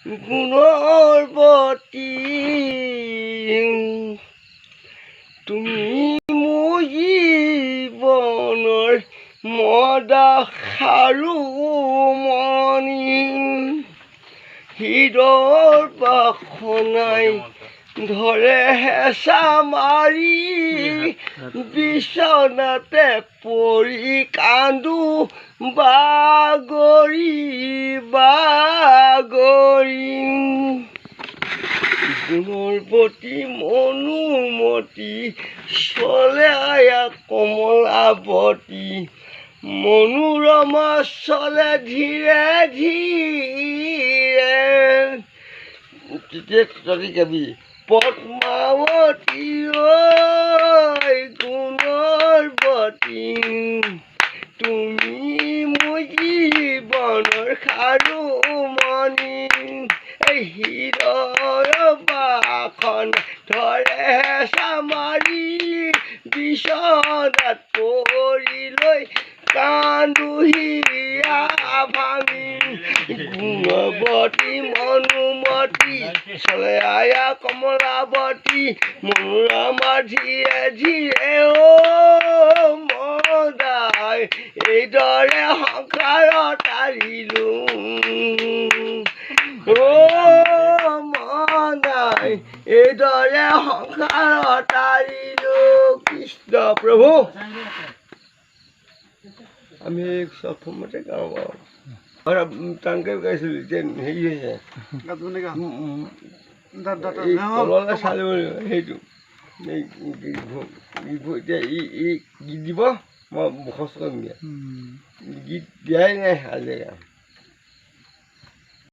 গুণৱতী তুমি মোৰ জীৱনৰ মদাখাৰুমণি হৃদয়ৰ বাসনাই ধৰে হেঁচা মাৰি বিচনাতে পৰি কান্দো বাগৰি বাগৰি গুণৱতী মনোমতী চলে আয়া কমলাৱতী মনোৰমা চলে ধীৰে ধীৰে তেতিয়া তই গাবি পদ্মাৱতী ঐ গুণৱতী তুমি মোৰ জীৱনৰ খাৰুমণি এই হৃদয়ৰ বাসন ধৰে হেঁচা মাৰি বিচনাত পৰি লৈ কান্দো হিয়া ভাঙি গুণৱতী মনোমতী চলে আয়া কমলাৱতী মনোৰমা ধীৰে ধীৰে মদাই এইদৰে সংসাৰত আৰিলো মদাই এইদৰে সংসাৰত আৰিলো কৃষ্ণ প্ৰভু আমি প্ৰথমতে গাওঁ বাৰু টানকৈ গাইছিলোঁ এতিয়া হেৰি হৈছে তললৈ চালো সেইটো এতিয়া ই গীত দিব মই মুখস্থ কৰিম দিয়া গীত দিয়াই নাই আজিলৈকে